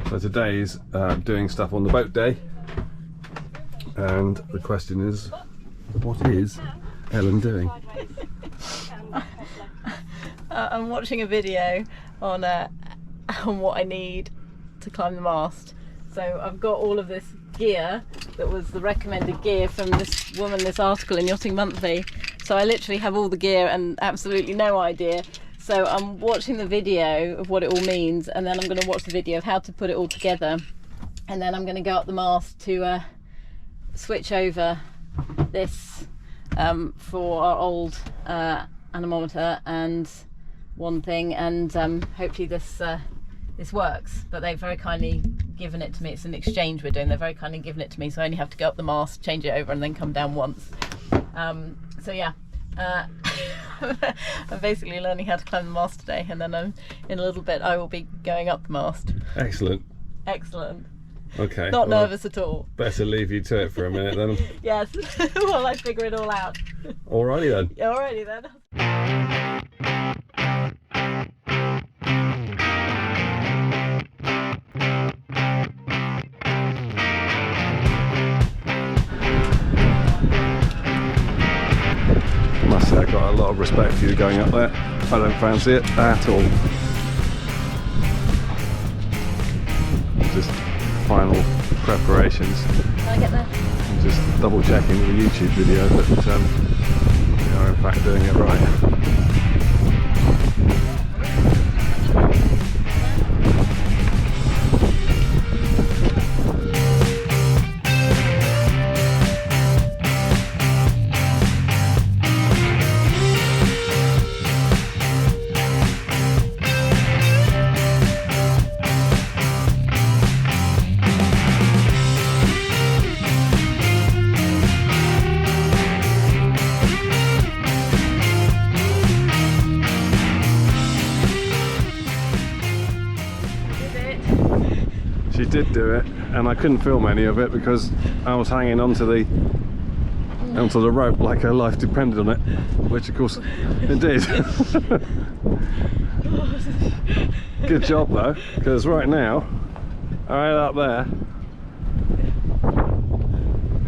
So today is doing stuff on the boat day, and the question is, what is Ellen doing? I'm watching a video on what I need to climb the mast. So I've got all of this gear that was the recommended gear from this woman, this article in Yachting Monthly. So I literally have all the gear and absolutely no idea. So I'm watching the video of what it all means, and then I'm going to watch the video of how to put it all together, and then I'm going to go up the mast to switch over this for our old anemometer and one thing, and hopefully this works. But they've very kindly given it to me. It's an exchange we're doing. They've very kindly given it to me, so I only have to go up the mast, change it over, and then come down once. So yeah. I'm basically learning how to climb the mast today, and then in a little bit I will be going up the mast. Excellent. Excellent. Okay. Not nervous at all. Better leave you to it for a minute then. Yes, while I figure it all out. Alrighty then. Alrighty then. I've got a lot of respect for you going up there. I don't fancy it at all. Just final preparations. Can I get there? I'm just double checking the YouTube video that we are in fact doing it right. She did do it, and I couldn't film any of it because I was hanging onto the rope like her life depended on it, which of course it did. Good job though, because right now, right up there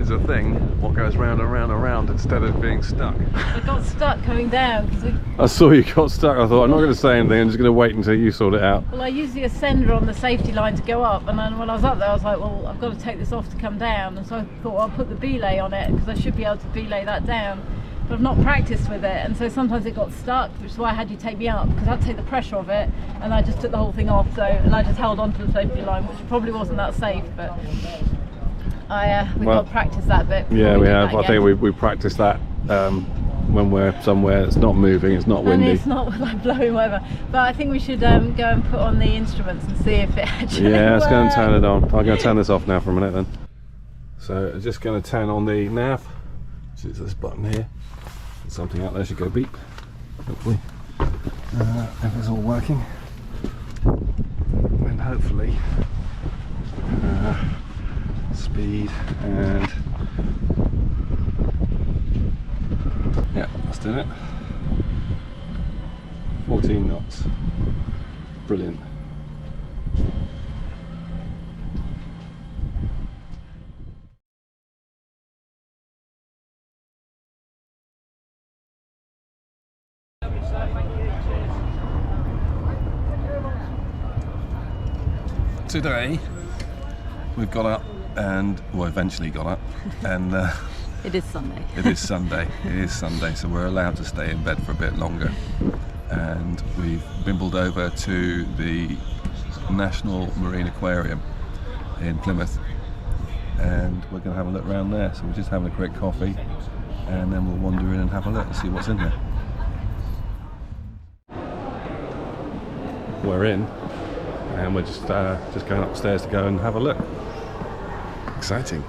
is a thing what goes round and round and round instead of being stuck. I got stuck coming down because I saw you got stuck. I thought I'm not going to say anything, I'm just going to wait until you sort it out. Well, I used the ascender on the safety line to go up, and then when I was up there I was like, well, I've got to take this off to come down, and so I thought, well, I'll put the belay on it because I should be able to belay that down, but I've not practiced with it, and so sometimes it got stuck, which is why I had you take me up, because I had to take the pressure of it, and I just took the whole thing off, and I just held on to the safety line, which probably wasn't that safe, but we've got to practice that bit. Yeah, we have. I think we practiced that when we're somewhere that's not moving, it's not windy. And it's not like blowing, whatever. But I think we should go and put on the instruments and see if it actually Yeah, let's works. go and turn it on. I'm going to turn this off now for a minute then. So I'm just going to turn on the nav, which is this button here. Something out there should go beep, hopefully. If it's all working. And hopefully speed and yeah, that's doing it. 14 knots. Brilliant. Today we've got up and, well, eventually got up and It is Sunday. It is Sunday. It is Sunday, so we're allowed to stay in bed for a bit longer. And we've bimbled over to the National Marine Aquarium in Plymouth, and we're going to have a look around there. So we're just having a quick coffee, and then we'll wander in and have a look and see what's in there. We're in, and we're just going upstairs to go and have a look. Exciting.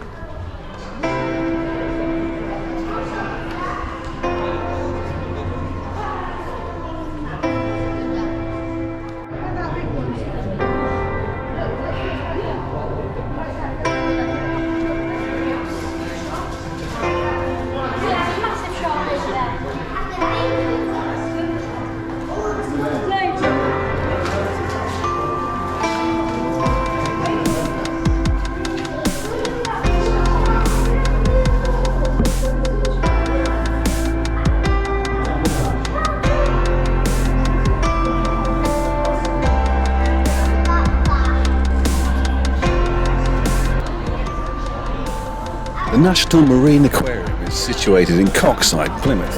The National Marine Aquarium is situated in Coxside, Plymouth.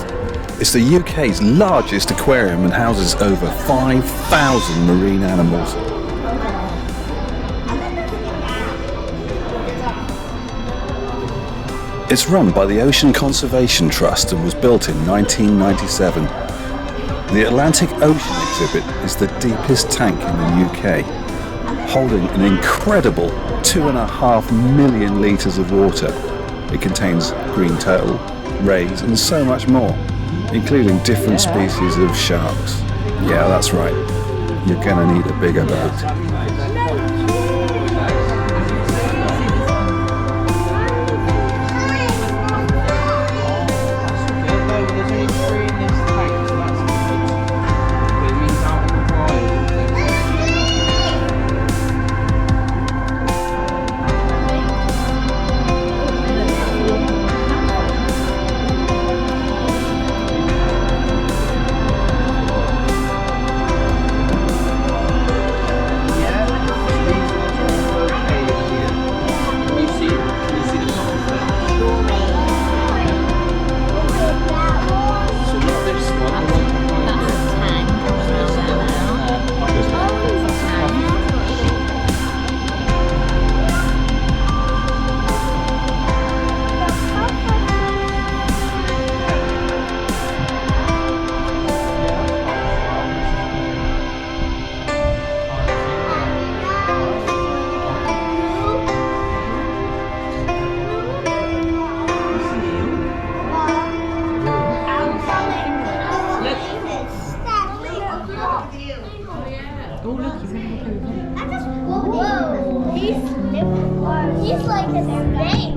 It's the UK's largest aquarium and houses over 5,000 marine animals. It's run by the Ocean Conservation Trust and was built in 1997. The Atlantic Ocean exhibit is the deepest tank in the UK, holding an incredible 2.5 million litres of water. It contains green turtle, rays and so much more, including different species of sharks. Yeah, that's right. You're gonna need a bigger boat. Whoa, he's like a snake.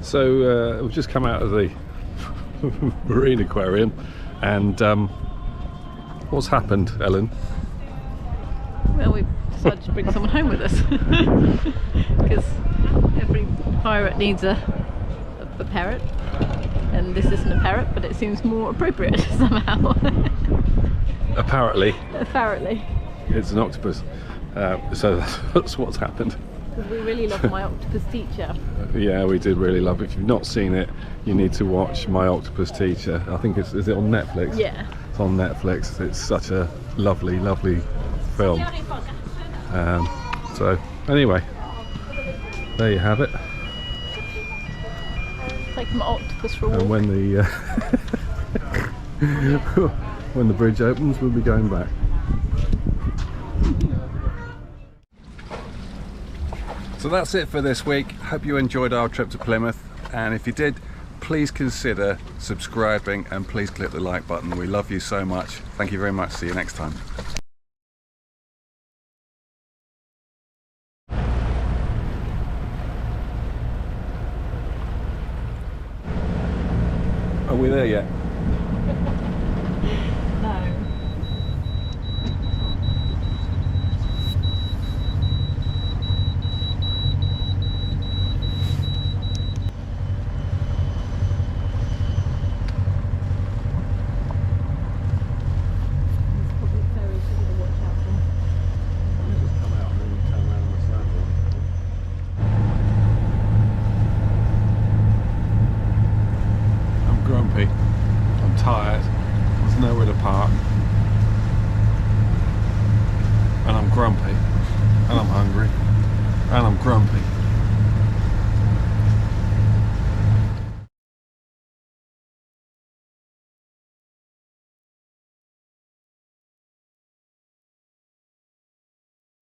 So we've just come out of the Marine Aquarium, and what's happened, Ellen? Well, we decided to bring someone home with us because every pirate needs a parrot, and this isn't a parrot, but it seems more appropriate somehow. Apparently. Apparently. It's an octopus. So that's what's happened. Because we really love My Octopus Teacher. Yeah, we did really love it. If you've not seen it, you need to watch My Octopus Teacher. I think is it on Netflix? Yeah. It's on Netflix. It's such a lovely, lovely film. So anyway, there you have it. Take them octopus for a walk. And when the when the bridge opens, we'll be going back. So that's it for this week. Hope you enjoyed our trip to Plymouth, and if you did, please consider subscribing and please click the like button. We love you so much. Thank you very much. See you next time. Are we there yet? No. I'm tired, there's nowhere to park, and I'm grumpy, and I'm hungry, and I'm grumpy.